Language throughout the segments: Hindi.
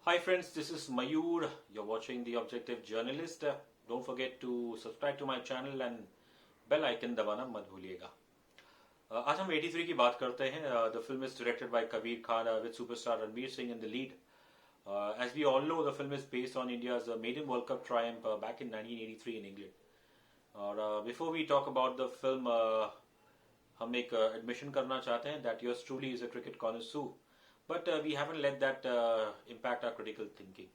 Hi friends, this is Mayur. You're watching The Objective Journalist. Don't forget to subscribe to my channel and bell icon दबाना मत भूलिएगा। आज हम 83 की बात करते हैं। The film is directed by Kabir Khan with superstar Ranveer Singh in the lead. As we all know, the film is based on India's maiden World Cup triumph back in 1983 in England. और before we talk about the film, हम एक admission करना चाहते हैं that yours truly is a cricket connoisseur, but we haven't let that impact our critical thinking.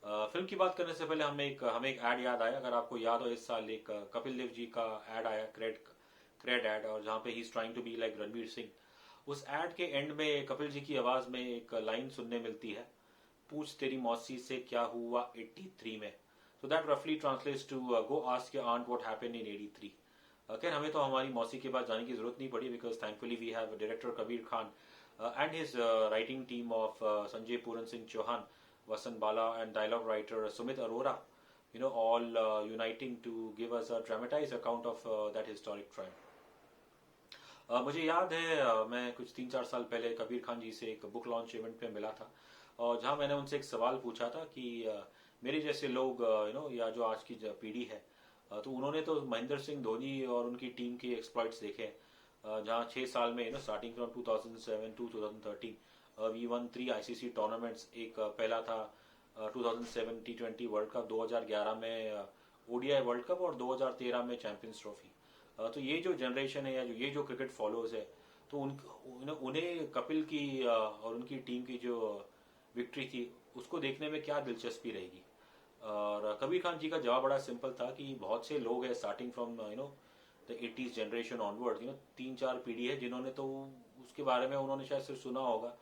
Film की बात करने से पहले हमें एक ऐड याद आया। अगर आपको याद हो, इस साल एक कपिल देव जी का ऐड आया, क्रेड ऐड, और जहाँ पे he is trying to be like Ranveer Singh. उस ऐड के एंड में कपिल जी की आवाज में एक लाइन सुनने मिलती है, पूछ तेरी मौसी से क्या हुआ 83 में। सो दैट रफली translates to go ask your aunt what happened in 83। खैर, हमें तो हमारी मौसी के पास जाने की जरूरत नहीं पड़ी, because thankfully we have director Kabir Khan and his writing team of Sanjay Puran Singh Chauhan, Vasant Bala, and dialogue writer Sumit Arora, all uniting to give us a dramatized account of that historic triumph. मुझे याद है, मैं कुछ 3-4 साल पहले कबीर खान जी से एक बुक लॉन्च इवेंट पे मिला था, और जहां मैंने उनसे एक सवाल पूछा था कि मेरे जैसे लोग या जो आज की पीढ़ी है, तो उन्होंने तो महेंद्र सिंह धोनी और उनकी टीम के एक्सप्लॉइट्स देखे हैं, जहाँ 6 साल में starting from 2007 to 2013 we won 3 ICC tournaments. एक पहला था 2007 T20 वर्ल्ड कप, 2011 में ओडीआई वर्ल्ड कप, और 2013 में चैंपियंस ट्रॉफी। तो ये जो जनरेशन है, या ये जो क्रिकेट फॉलोअर्स है, तो उन्हें कपिल की और उनकी टीम की जो विक्ट्री थी उसको देखने में क्या दिलचस्पी रहेगी। और कबीर खान जी का जवाब बड़ा सिंपल था कि बहुत से लोग हैं starting from the 80s generation onward, 3-4 पीढ़ी है जिन्होंने तो उसके बारे में उन्होंने शायद सिर्फ सुना होगा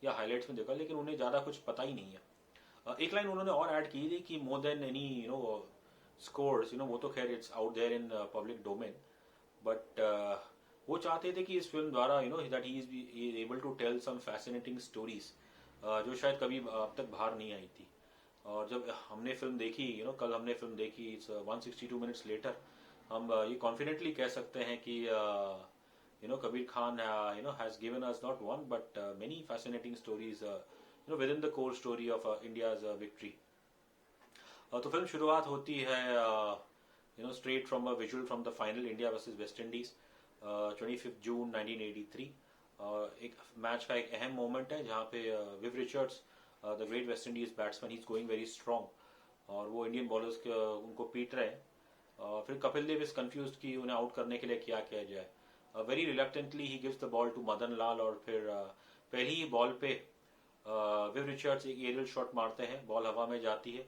या हाईलाइट्स में देखा, लेकिन उन्हें ज्यादा कुछ पता ही नहीं है। एक लाइन उन्होंने और ऐड की थी कि मोर देन एनी स्कोर्स, वो तो खैर it's out there in public domain, but वो चाहते थे कि इस फिल्म द्वारा that he is able to tell some fascinating stories जो शायद कभी अब तक बाहर नहीं आई थी। और जब हमने फिल्म देखी, कल हमने फिल्म देखी, इट्स 162 मिनट्स लेटर, हम ये कॉन्फिडेंटली कह सकते हैं कि Kabir Khan has given us not one but many fascinating stories with in the core story of India's victory. तो फिल्म शुरुआत होती है straight from a visual from the final India versus West Indies 25 जून 1983। एक मैच का एक अहम मोमेंट है जहाँ पे Viv Richards, the great West Indies batsman, he is going very strong, और वो इंडियन बॉलर्स उनको पीट रहे हैं। फिर कपिल देव इज कंफ्यूज कि उन्हें आउट करने के लिए क्या किया जाए। Very reluctantly he gives the ball to Madan Lal, और फिर पहली ही बॉल पे विव रिचर्ड्स एक एरियल शॉट मारते हैं, बॉल हवा में जाती है,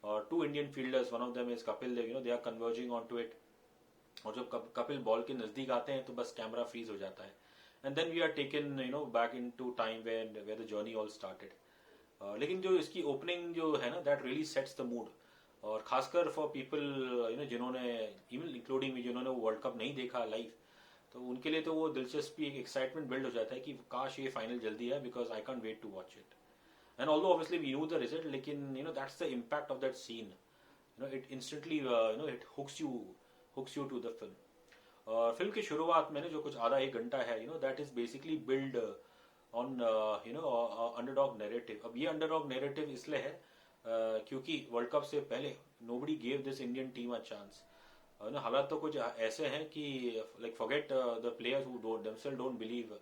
और 2 Indian fielders, one of them is Kapil Dev, they are converging on to it, और जब कपिल बॉल के नजदीक आते हैं तो बस कैमरा फ्रीज हो जाता है, and then we are taken back into time where the journey all started. लेकिन जो इसकी ओपनिंग जो है ना, that really sets the mood, और खासकर फॉर पीपल जिन्होंने, इवन इंक्लूडिंग मी, जिन्होंने वो वर्ल्ड कप नहीं देखा लाइव, तो उनके लिए तो वो दिलचस्पी, एक एक्साइटमेंट बिल्ड हो जाता है कि काश ये फाइनल जल्दी है, because I can't wait to watch it. And although obviously we knew the result, लेकिन that's the impact of that scene, it instantly it hooks you to the film. और फिल्म की शुरुआत में जो कुछ आधा 1 घंटा है, that is basically build on underdog narrative. अब ये अंडरडॉग नैरेटिव इसलिए है क्योंकि वर्ल्ड कप से पहले nobody gave this Indian team a chance. हालात तो कुछ ऐसे हैं कि like forget the players who themselves don't believe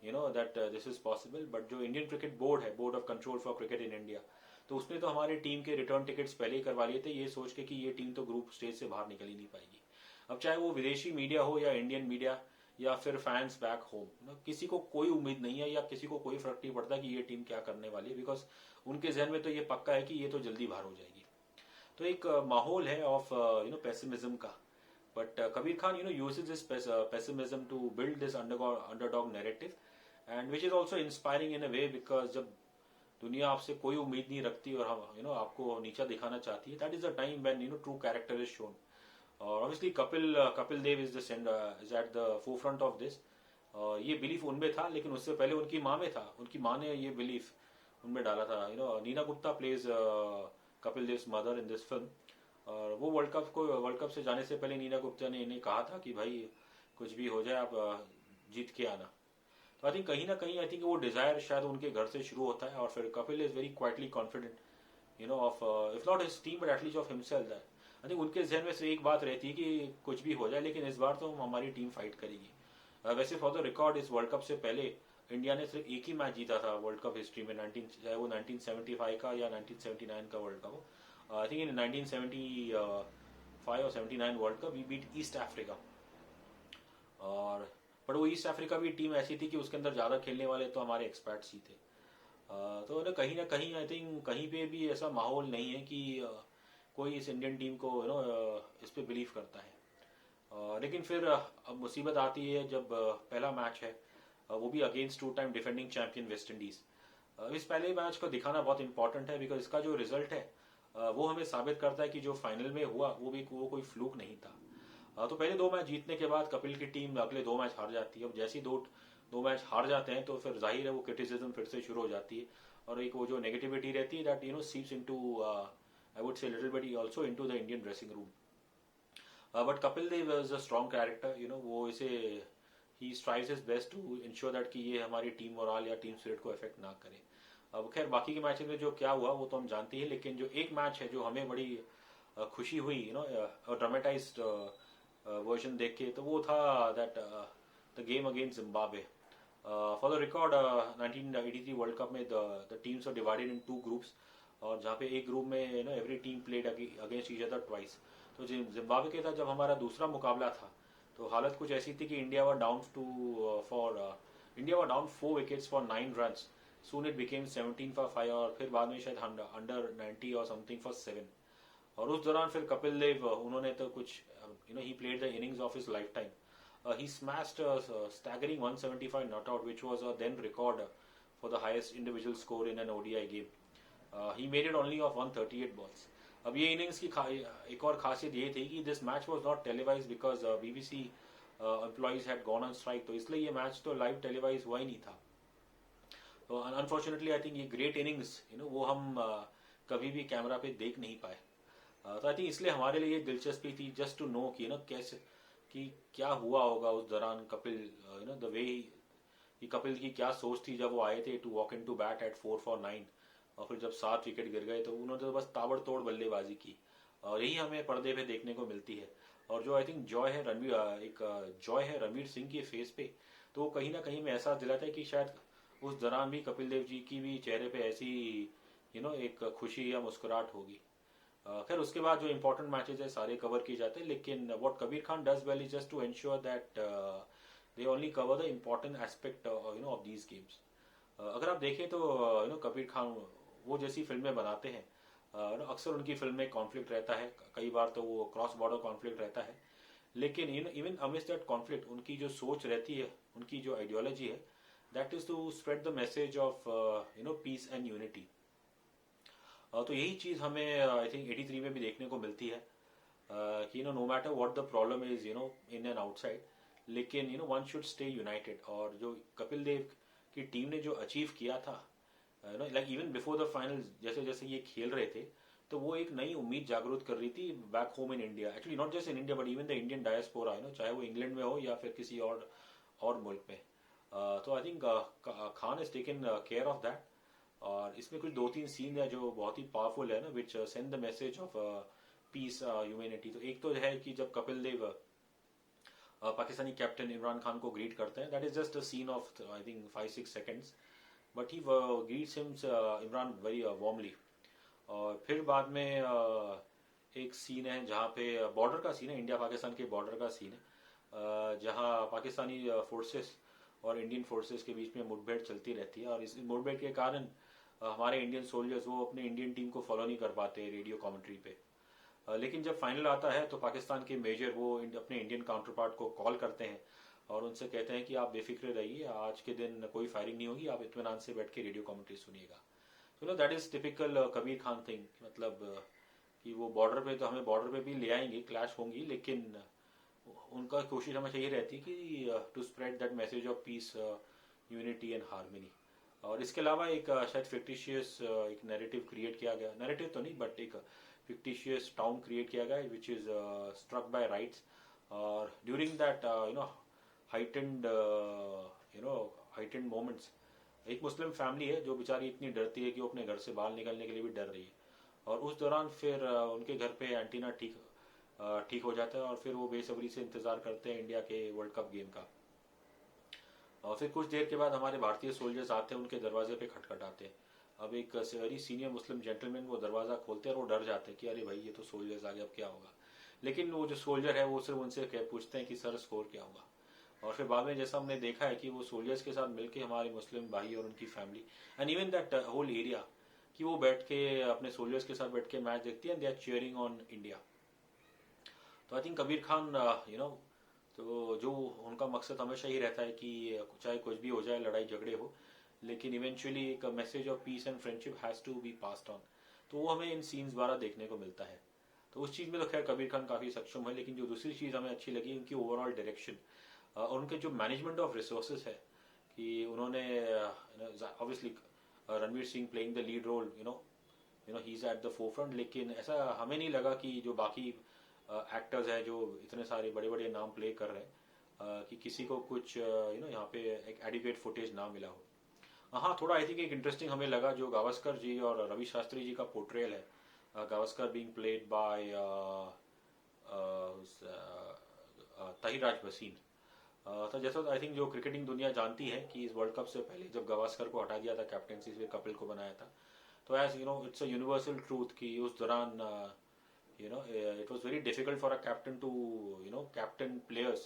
that this is possible, but जो इंडियन क्रिकेट बोर्ड है, board of control for cricket in India, तो उसने तो हमारी टीम के रिटर्न टिकट्स पहले ही करवा लिए थे, ये सोच के कि ये टीम तो ग्रुप स्टेज से बाहर निकल ही नहीं पाएगी। अब चाहे वो विदेशी मीडिया हो या इंडियन मीडिया या फिर फैंस बैक होम, किसी को कोई उम्मीद नहीं है या किसी को कोई फर्क नहीं पड़ता कि ये टीम क्या करने वाली है, बिकॉज उनके जहन में तो ये पक्का है कि ये तो जल्दी बाहर हो जाएगी। तो एक माहौल है ऑफ पेसिमिज्म का, but Kabir Khan uses this pessimism to build this underdog narrative, and which is also inspiring in a way, because जब दुनिया आपसे कोई उम्मीद नहीं रखती और हम आपको नीचा दिखाना चाहती है, that is the time when true character is shown. और obviously Kapil Dev is at the forefront of this. ये बिलीफ उनमें था, लेकिन उससे पहले उनकी माँ में था, उनकी माँ ने ये बिलीफ उनमें डाला था। Neena Gupta plays Kapil Dev's mother in this film, और वो वर्ल्ड कप से जाने से पहले नीना गुप्ता ने इन्हें कहा था कि भाई कुछ भी हो जाए आप जीत के आना। तो आई थिंक कहीं ना कहीं आई थिंक वो डिजायर शायद उनके घर से शुरू होता है, और फिर Kapil is very quietly confident of if not his team but at least of himself that I think उनके जहन में से एक बात रहती है कि कुछ भी हो जाए लेकिन इस बार तो हमारी टीम फाइट करेगी। वैसे फॉर द रिकॉर्ड इस वर्ल्ड कप से पहले इंडिया ने सिर्फ एक ही मैच जीता था वर्ल्ड कप हिस्ट्री में, 19 चाहे वो 1975 का या 1979 का वर्ल्ड कप हो। आई थिंक इन 1975 और 79 world cup we beat East Africa. और पर वो ईस्ट अफ्रीका भी टीम ऐसी थी कि उसके अंदर ज़्यादा खेलने वाले तो हमारे एक्सपर्ट्स ही थे। तो ना कहीं आई थिंक कहीं पे भी ऐसा माहौल नहीं है कि कोई इस इंडियन टीम को इस पे बिलीव करता है। लेकिन फिर अब मुसीबत आती है जब पहला मैच है, वो भी against two time defending champion West Indies. इस पहले मैच को दिखाना बहुत इंपॉर्टेंट है बिकॉज इसका जो रिजल्ट है वो हमें साबित करता है कि जो फाइनल में हुआ वो कोई फ्लूक नहीं था। तो पहले दो मैच जीतने के बाद कपिल की टीम अगले दो मैच हार जाती है। अब जैसे ही दो मैच हार जाते हैं तो फिर जाहिर है वो क्रिटिसिज्म फिर से शुरू हो जाती है, और एक वो जो नेगेटिविटी रहती है that seeps into I would say little bit also into the Indian dressing room. But Kapil Dev is a strong character, वो इसे he strives his best to ensure that कि ये हमारी टीम मोराल या टीम स्पिरिट को अफेक्ट ना करे। अब खैर बाकी के मैचेस में जो क्या हुआ वो तो हम जानते हैं, लेकिन जो एक मैच है जो हमें बड़ी खुशी हुई ड्रामेटाइज्ड वर्जन देख के, तो वो था that the game against Zimbabwe. For the record 1983 world cup में the teams are divided in two groups, और जहाँ पे एक ग्रुप में every team played against each other twice. तो जिम्बाब्वे के साथ जब हमारा दूसरा मुकाबला था तो हालत कुछ ऐसी थी कि India were down 4 wickets for 9 runs. Soon it became 17 for 5, और फिर बाद में शायद अंडर 90 और समथिंग फॉर 7। और उस दौरान फिर कपिल देव उन्होंने तो कुछ he played the innings of his life time. He smashed a staggering 175 not out, which was a then record for the highest individual score in an ODI game. He made it only of 138 balls. अब ये इनिंग्स की एक और खासियत ये थी कि this match was not televised because BBC employees had gone on strike, तो इसलिए ये मैच तो लाइव टेलीवाइज हुआ ही नहीं था। तो अनफॉर्चुनेटली आई थिंक ये ग्रेट इनिंग्स वो हम कभी भी कैमरा पे देख नहीं पाए। तो आई थिंक इसलिए हमारे लिए दिलचस्पी थी जस्ट टू नो कि कैसे कि क्या हुआ होगा उस दौरान कपिल द वे कि कपिल की क्या सोच थी जब वो आए थे to walk in to bat at 4 for 9, और फिर जब 7 विकेट गिर गए तो उन्होंने तो बस ताबड़तोड़ बल्लेबाजी की, और यही हमें पर्दे पे देखने को मिलती है। और जो आई थिंक जॉय है रणवीर सिंह के फेस पे, तो वो कहीं ना कहीं में एहसास दिलाता है कि शायद उस दौरान भी कपिल देव जी की भी चेहरे पे ऐसी एक खुशी या मुस्कुराहट होगी। खैर उसके बाद जो इंपॉर्टेंट मैचेस है सारे कवर किए जाते हैं, लेकिन what Kabir Khan does well is just to ensure that they only cover the important aspect of these games. अगर आप देखें तो कबीर खान वो जैसी फिल्में बनाते हैं, अक्सर उनकी फिल्म में कॉन्फ्लिक्ट रहता है, कई बार तो वो क्रॉस बॉर्डर कॉन्फ्लिक्ट रहता है, लेकिन इवन अमिस्ट दैट कॉन्फ्लिक्ट उनकी जो सोच रहती है, उनकी जो आइडियोलॉजी है, that is to spread the message of peace and unity. तो यही चीज़ हमें आई थिंक 83 में भी देखने को मिलती है कि no matter what the problem is in and outside, लेकिन वन शुड स्टे यूनाइटेड। और जो कपिल देव की टीम ने जो अचीव किया था like even before the final, जैसे जैसे ये खेल रहे थे तो वो एक नई उम्मीद जागरूक कर रही थी back home in India, actually not just in India but even the Indian diaspora, चाहे वो इंग्लैंड में हो या फिर किसी और मुल्क में। तो I think Khan is taken care of that. और इसमें कुछ 2-3 सीन है जो बहुत ही पावरफुल है which send the message of peace humanity. तो एक तो है कि जब कपिल देव पाकिस्तानी कैप्टन इमरान खान को ग्रीट करते हैं, that is just a scene of I think 5-6 seconds, but he greets him Imran very warmly. और फिर बाद में एक सीन है जहाँ पे बॉर्डर का सीन है, इंडिया पाकिस्तान के बॉर्डर का सीन है, जहाँ पाकिस्तानी फोर्सेस और इंडियन फोर्सेस के बीच में मुठभेड़ चलती रहती है, और इस मुठभेड़ के कारण हमारे इंडियन सोल्जर्स वो अपने इंडियन टीम को फॉलो नहीं कर पाते रेडियो कमेंट्री पे। लेकिन जब फाइनल आता है तो पाकिस्तान के मेजर वो अपने इंडियन काउंटर पार्ट को कॉल करते हैं और उनसे कहते हैं कि आप बेफिक्र रहिए, आज के दिन कोई फायरिंग नहीं होगी, आप इत्मीनान से बैठ के रेडियो कमेंट्री सुनिएगा। तो that is typical Kabir Khan thing, मतलब कि वो बॉर्डर पे तो हमें बॉर्डर पे भी ले आएंगे, क्लैश होंगी, लेकिन उनका कोशिश हमेशा ये रहती है कि to spread that message of peace, unity and harmony. और इसके अलावा एक शायद फिक्टिशियस एक नैरेटिव क्रिएट किया गया, नैरेटिव तो नहीं बट एक फिक्टिशियस टाउन क्रिएट किया गया which is struck by riots. और during that heightened heightened moments. एक मुस्लिम फैमिली है जो बेचारी इतनी डरती है कि वो अपने घर से बाहर निकलने के लिए भी डर रही है, और उस दौरान फिर उनके घर पे एंटीना ठीक हो जाता है, और फिर वो बेसब्री से इंतज़ार करते हैं इंडिया के वर्ल्ड कप गेम का। और फिर कुछ देर के बाद हमारे भारतीय सोल्जर्स आते हैं, उनके दरवाजे पे खटखटाते हैं। अब एक वेरी सीनियर मुस्लिम जेंटलमैन वो दरवाज़ा खोलते हैं और वो डर जाते हैं कि अरे भाई ये तो सोल्जर्स आ गए, अब क्या होगा। लेकिन वो जो सोल्जर है वो सिर्फ उनसे पूछते हैं कि सर स्कोर क्या हुआ। और फिर बाद में जैसा हमने देखा है कि वो सोल्जर्स के साथ मिलके हमारे मुस्लिम भाई और उनकी family and even that whole area, कि वो बैठ के अपने सोल्जर्स के साथ बैठ के मैच देखती है and they are cheering on India. तो आई थिंक कबीर खान तो जो उनका मकसद हमेशा ही रहता है कि चाहे कुछ भी हो जाए, लड़ाई झगड़े हो, लेकिन इवेंचुअली एक message of peace and friendship has to be passed on. तो वो हमें इन सीन्स द्वारा देखने को मिलता है। तो उस चीज़ में तो खैर कबीर खान काफ़ी सक्षम है, लेकिन जो दूसरी चीज़ हमें अच्छी लगी उनकी ओवरऑल डायरेक्शन और उनके जो मैनेजमेंट ऑफ रिसोर्सेज है, कि उन्होंने obviously Ranveer Singh playing the lead role, he is at the forefront, लेकिन ऐसा हमें नहीं लगा कि जो बाकी एक्टर्स हैं जो इतने सारे बड़े बड़े नाम प्ले कर रहे हैं कि किसी को कुछ यहाँ पे एक एडिक्वेट फुटेज ना मिला हो। हाँ, थोड़ा आई थिंक एक इंटरेस्टिंग हमें लगा जो गावस्कर जी और रवि शास्त्री जी का पोर्ट्रेयल है, Gavaskar being played by तहिराज Bhasin. तो जैसा आई थिंक जो क्रिकेटिंग दुनिया जानती है कि इस वर्ल्ड कप से पहले जब गावस्कर को हटा दिया था कैप्टनसी से, कपिल को बनाया था, तो as it's a universal truth कि उस दौरान it was very difficult for a captain to captain players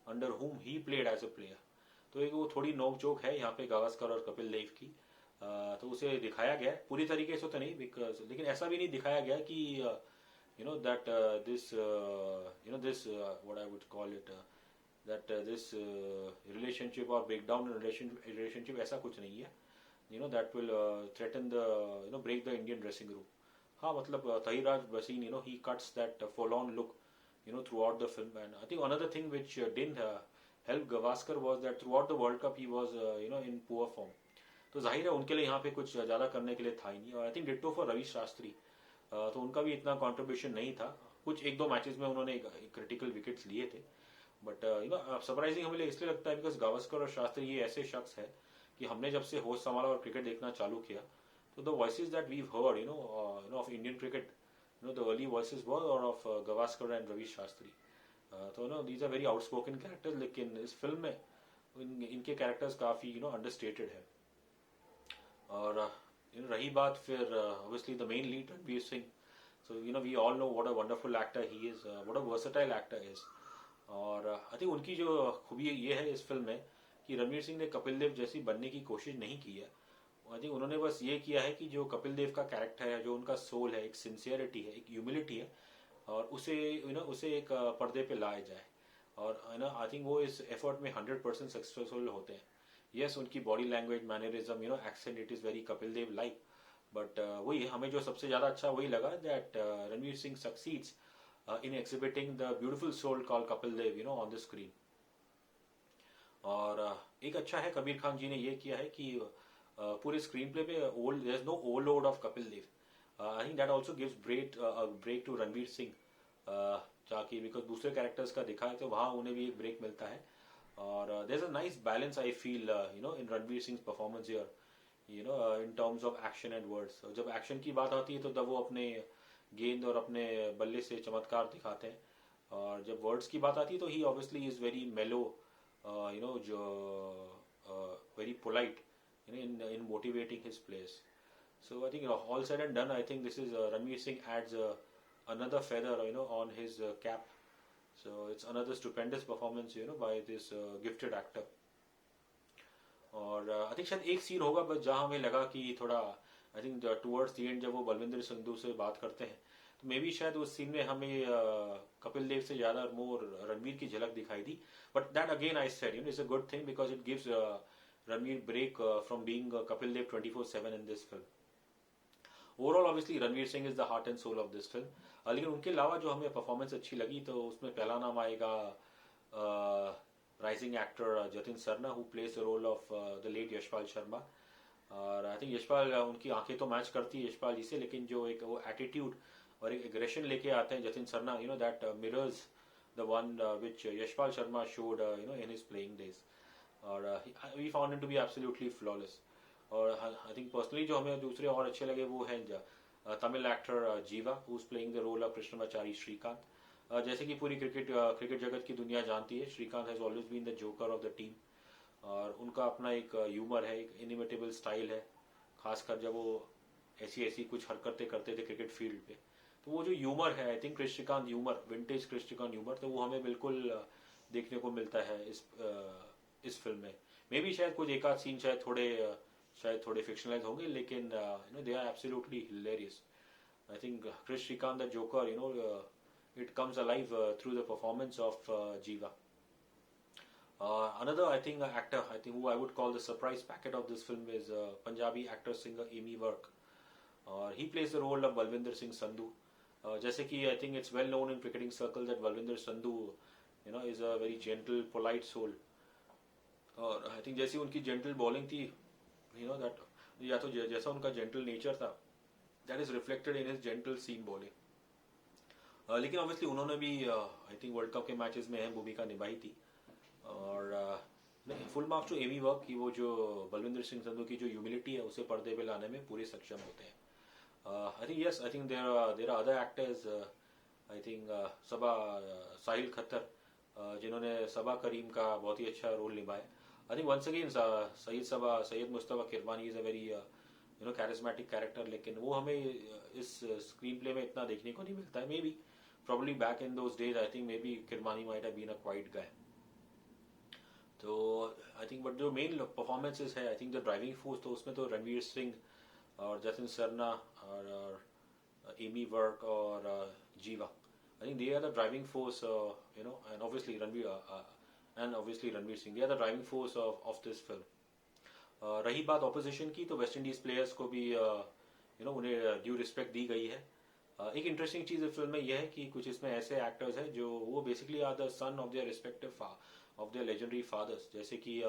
under whom he played as a player. तो एक वो थोड़ी नोक जोक है यहाँ पे गावस्कर और कपिल देव की, तो उसे दिखाया गया है पूरी तरीके से तो नहीं, बिकॉज लेकिन ऐसा भी नहीं दिखाया गया कि that this what I would call it that this relationship or breakdown in relationship ऐसा कुछ नहीं है, that will threaten the break the Indian dressing room. हाँ, मतलब तहिराज Bhasin he cuts that full-on look throughout the film. And I think another thing which didn't help Gavaskar was that throughout the World Cup he was in poor form. तो जाहिर है उनके लिए यहाँ पे कुछ ज़्यादा करने के लिए था ही नहीं, और I think ditto for Ravi Shastri, तो उनका भी इतना कंट्रीब्यूशन नहीं था। कुछ एक दो मैचेस में उन्होंने क्रिटिकल विकेट्स लिए थे, बट सरप्राइजिंग हमें इसलिए लगता है बिकॉज गावस्कर और शास्त्री ये ऐसे शख्स है कि हमने जब से होश संभाला और क्रिकेट देखना चालू किया, so the voices that we've heard, of Indian cricket, the early voices were of Gavaskar and Ravi Shastri. So these are very outspoken characters, लेकिन इस फिल्म में इनके कैरेक्टर्स काफी understated है। और रही बात फिर obviously the main lead Ranveer Singh. So we all know what a wonderful actor he is, what a versatile actor is. और I think उनकी जो खूबी ये है इस फिल्म में कि रणवीर सिंह ने कपिल देव जैसी बनने की कोशिश नहीं की है। आई थिंक उन्होंने बस ये किया है कि जो कपिल देव का कैरेक्टर है, जो उनका सोल है, एक सिंसियरिटी है, एक ह्यूमिलिटी है, और उसे एक पर्दे पे लाया जाए। और आई थिंक वो इस एफर्ट में 100% सक्सेसफुल होते हैं। यस, उनकी body language, mannerism, accent, it is very Kapil Dev like, but वही हमें जो सबसे ज्यादा अच्छा वही लगा that Ranveer Singh succeeds in exhibiting the beautiful soul called Kapil Dev on the screen. और एक अच्छा है कबीर खान जी ने ये किया है कि पूरे स्क्रीन प्ले पे there is no overload of Kapil Dev. I think that also gives break to Ranveer Singh, ताकि बिकॉज दूसरे कैरेक्टर्स का दिखा है तो वहाँ उन्हें भी एक ब्रेक मिलता है। और there is a nice balance I feel in Ranveer Singh performance here, in terms of action and words. जब एक्शन की बात आती है तो तब वो अपने गेंद और अपने बल्ले से चमत्कार दिखाते हैं, और जब वर्ड्स की बात आती है तो ही ऑब्वियसली इज वेरी मेलो, very polite in motivating his players. So I think all said and done, I think this is Ranveer Singh adds another feather on his cap. So it's another stupendous performance by this gifted actor. और I think शायद एक सीन होगा बस जहाँ हमें लगा कि थोड़ा I think towards the end जब वो बलविंदर संधू से बात करते हैं तो मे बी शायद उस सीन में हमें कपिल देव से ज्यादा मोर रणवीर की झलक दिखाई दी, but that again I said it's a good thing because it gives Ranveer break from being Kapil Dev 24/7 in this film. Overall obviously Ranveer Singh is the heart and soul of this film, लेकिन उनके अलावा जो हमें परफॉर्मेंस अच्छी लगी तो उसमें पहला नाम आएगा rising actor Jatin Sarna who plays the role of the late Yashpal Sharma. और आई थिंक यशपाल उनकी आंखें तो मैच करती है यशपाल जी से, लेकिन जो एक वो एटीट्यूड और एक एग्रेशन लेके आते हैं Jatin Sarna, that mirrors the one which Yashpal Sharma showed in his playing days. और we found him to be absolutely flawless. और आई थिंक पर्सनली जो हमें दूसरे और अच्छे लगे वो हैं Tamil actor Jiva, who is playing the role of Krishnamachari Srikkanth. जैसे कि पूरी क्रिकेट जगत की दुनिया जानती है, Srikkanth has always been the joker of the team. और उनका अपना एक ह्यूमर है, एक इनिमिटेबल स्टाइल है, खासकर जब वो ऐसी ऐसी कुछ हरकतें करते थे क्रिकेट फील्ड पे. तो वो जो ह्यूमर है, I think Krishnakant humour, vintage Krishnakant humour, तो वो हमें बिल्कुल देखने को मिलता है इस फिल्म में. मे बी शायद कुछ एक आध सीन शायद थोड़े फिक्शनलाइज होंगे, लेकिन they are absolutely hilarious. I think Chris Shrikant the Joker, it comes alive through the performance of Jiva. Another, I think, actor, I think who I would call the surprise packet of this film is Punjabi actor singer Amy Virk. He plays the role of Balwinder Singh Sandhu. जैसे कि I think it's well known in cricketing circles that Balwinder Sandhu, is a very gentle, polite soul. और I think जैसी उनकी gentle bowling थी, that या तो जैसा उनका gentle nature था, that is reflected in his gentle seam bowling. लेकिन ऑब्वियसली उन्होंने भी आई थिंक वर्ल्ड कप के मैचेस में अहम भूमिका निभाई थी. और full marks to Ammy Virk कि वो जो बलविंदर सिंह संधू की जो ह्यूमिलिटी है उसे पर्दे पे लाने में पूरे सक्षम होते हैं. I think yes, I think there are other actors, I think Sahil Khattar, जिन्होंने सबा करीम का बहुत ही अच्छा रोल निभाया. I think once again Syed Mustafa Kirmani is a very charismatic character, लेकिन वो हमें इस स्क्रीन प्ले में इतना देखने को नहीं मिलता है. May be probably back in those days, I think maybe Kirmani might have been a quiet guy. तो I think but जो main performances है, I think the driving force, तो उसमें तो रणवीर सिंह और जतिन सरना और एमी वर्क और जीवा, I think they are the driving force, and obviously Ranveer Singh, they are the driving force of this film. रही बात ऑपोजिशन की, तो वेस्ट इंडीज प्लेयर्स को भी उन्हें ड्यू रिस्पेक्ट दी गई है. एक इंटरेस्टिंग चीज इस फिल्म में यह है कि कुछ इसमें ऐसे एक्टर्स हैं जो वो basically are the son of their respective of their legendary fathers. जैसे कि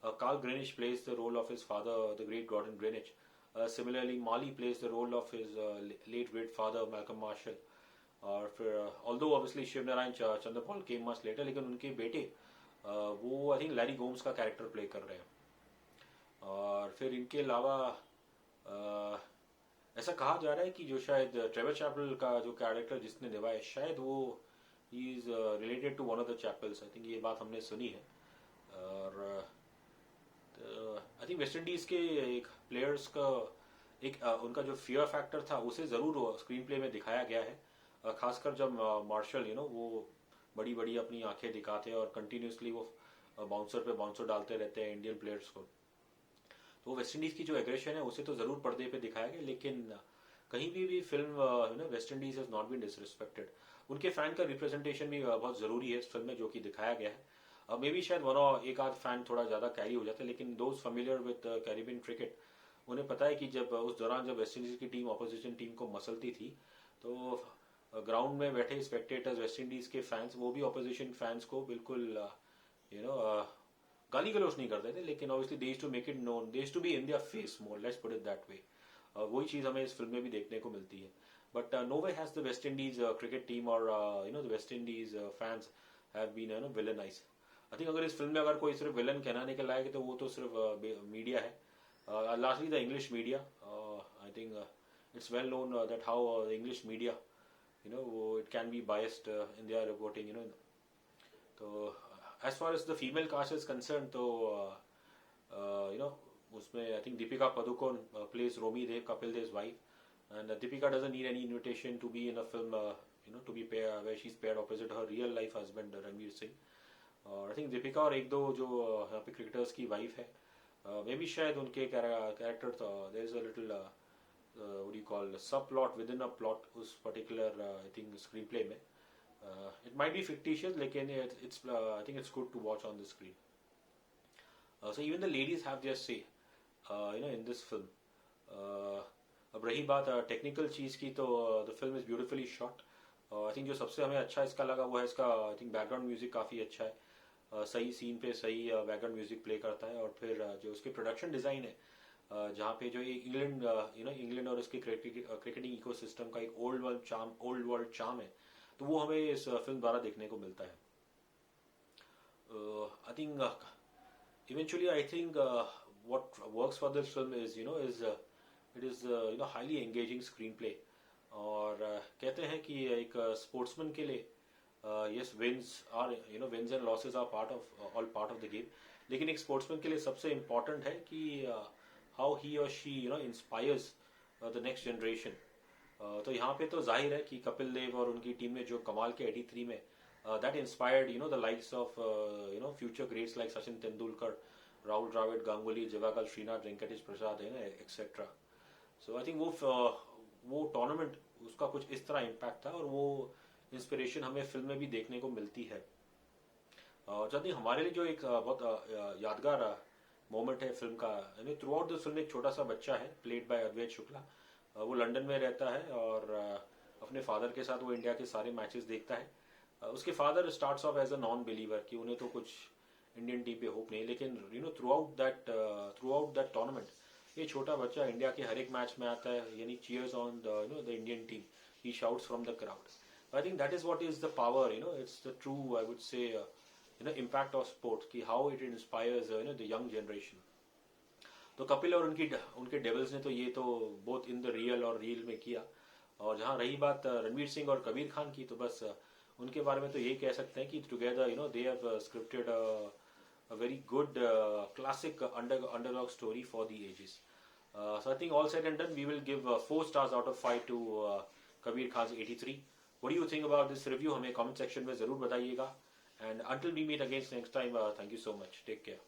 Karl Greenidge plays the role of his father, the great Gordon Greenidge. Similarly Mali plays the role of his late great father Malcolm Marshall. और फिर although obviously Shiv Narayan Chanderpaul came much later, लेकिन उनके बेटे वो आई थिंक लैरी गोम्स का कैरेक्टर प्ले कर रहे हैं. और फिर इनके अलावा ऐसा कहा जा रहा है कि जो शायद ट्रेवर चैपल का जो कैरेक्टर जिसने निभाया, शायद वो ही is related to one of the Chappells. I think ये बात हमने सुनी है. और आई थिंक वेस्ट इंडीज के एक प्लेयर्स का एक उनका जो फियर फैक्टर था उसे जरूर स्क्रीन प्ले में दिखाया गया है. खासकर जब मार्शल वो बड़ी बड़ी अपनी आंखें दिखाते हैं और कंटिन्यूसली वो बाउंसर पे बाउंसर डालते रहते हैं इंडियन प्लेयर्स को. तो वेस्ट इंडीज की जो एग्रेशन है उसे तो जरूर पर्दे पे दिखाया गया, लेकिन कहीं भी film West Indies has not been disrespected. उनके फैन का रिप्रेजेंटेशन भी बहुत जरूरी है इस फिल्म में, जो कि दिखाया गया है. मे बी शायद एक आध फैन थोड़ा ज्यादा कैरी हो जाता है, लेकिन those familiar with Caribbean cricket, उन्हें पता है कि जब उस दौरान जब वेस्ट इंडीज की टीम अपोजिशन टीम को मसलती थी, तो ग्राउंड में बैठे स्पेक्टेटर्स, वेस्ट इंडीज के फैंस, वो भी अपोजिशन फैंस को बिल्कुल गाली गलौज नहीं करते थे, लेकिन obviously they used to make it known, they used to be in their face more, let's put it that way. वही चीज हमें इस फिल्म में भी देखने को मिलती है. But nowhere has the West Indies cricket team or the West Indies fans have been villainized. I think अगर इस फिल्म में अगर कोई सिर्फ विलन कहलाने के लायक है तो वो तो सिर्फ मीडिया है. Lastly, the English media. I think it's well known that how the English media, it can be biased in their reporting. तो as far as the female cast is concerned, तो उसमें I think Deepika Padukone plays Romi Dev, Kapil Dev's wife, and Deepika doesn't need any invitation to be in a film, to be paired where she's paired opposite her real life husband Ranveer Singh. और I think Deepika और एक दो जो यहाँ पे क्रिकेटर्स की वाइफ है, मे बी शायद उनके कैरेक्टर तो there is a little what do you call subplot within a plot उस particular I think screenplay में. It might be fictitious, लेकिन it's I think it's good to watch on the screen. So even the ladies have their say, in this film. अब रही बात टेक्निकल चीज की, तो the film is beautifully shot. I think जो सबसे हमें अच्छा इसका लगा वो है इसका आई थिंक बैकग्राउंड म्यूजिक काफी अच्छा है. सही सीन पे सही बैकग्राउंड म्यूजिक प्ले करता है. और फिर जो उसके प्रोडक्शन डिजाइन है, जहाँ पे जो इंग्लैंड और उसके क्रिकेटिंग इकोसिस्टम का एक ओल्ड वर्ल्ड चार्म है, तो वो हमें इस फिल्म द्वारा देखने को मिलता है. I think eventually I think what works for this film is it is highly engaging screenplay. और कहते हैं कि एक स्पोर्ट्समैन के लिए yes wins and losses are part of all part of the game, लेकिन एक स्पोर्ट्समैन के लिए सबसे इम्पोर्टेंट है कि हाउ ही और she inspires the next generation. तो यहाँ पे तो जाहिर है कि कपिल देव और उनकी टीम ने जो कमाल के 83 में that inspired the likes of future greats like Sachin Tendulkar, Rahul Dravid, Ganguly, Jawaharlal, Srinath, Venkatesh Prasad है ना, एक्सेट्रा. सो आई थिंक वो टूर्नामेंट उसका कुछ इस तरह इम्पैक्ट था और वो इंस्पिरेशन हमें फिल्म में भी देखने को मिलती है. जब हमारे लिए जो एक बहुत यादगार मोमेंट है फिल्म का, थ्रू आउट द फिल्म एक छोटा सा बच्चा है प्लेड बाय अद्वैत शुक्ला. वो लंदन में रहता है और अपने फादर के साथ वो इंडिया के सारे मैचेस देखता है. उसके father starts off as a non believer कि उन्हें तो कुछ इंडियन टीम पे होप नहीं, लेकिन थ्रू आउट दैट टूर्नामेंट ये छोटा बच्चा इंडिया के हर एक मैच में आता है, यानी cheers on the Indian team, he shouts from the crowd. I think that is what is the power, it's the true, I would say impact of sports, कि how it inspires the young generation. तो कपिल और उनके डेविल्स ने तो ये तो बोथ इन द रियल और रील में किया. और जहाँ रही बात रणवीर सिंह और कबीर खान की, तो बस उनके बारे में तो यही कह सकते हैं कि together they have scripted a very good classic underdog story for the ages. So I think all said and done, we will give 4 stars out of 5 to Kabir Khan's 83. What do you think about this review? हमें comment section में ज़रूर बताइएगा. And until we meet again next time, thank you so much. Take care.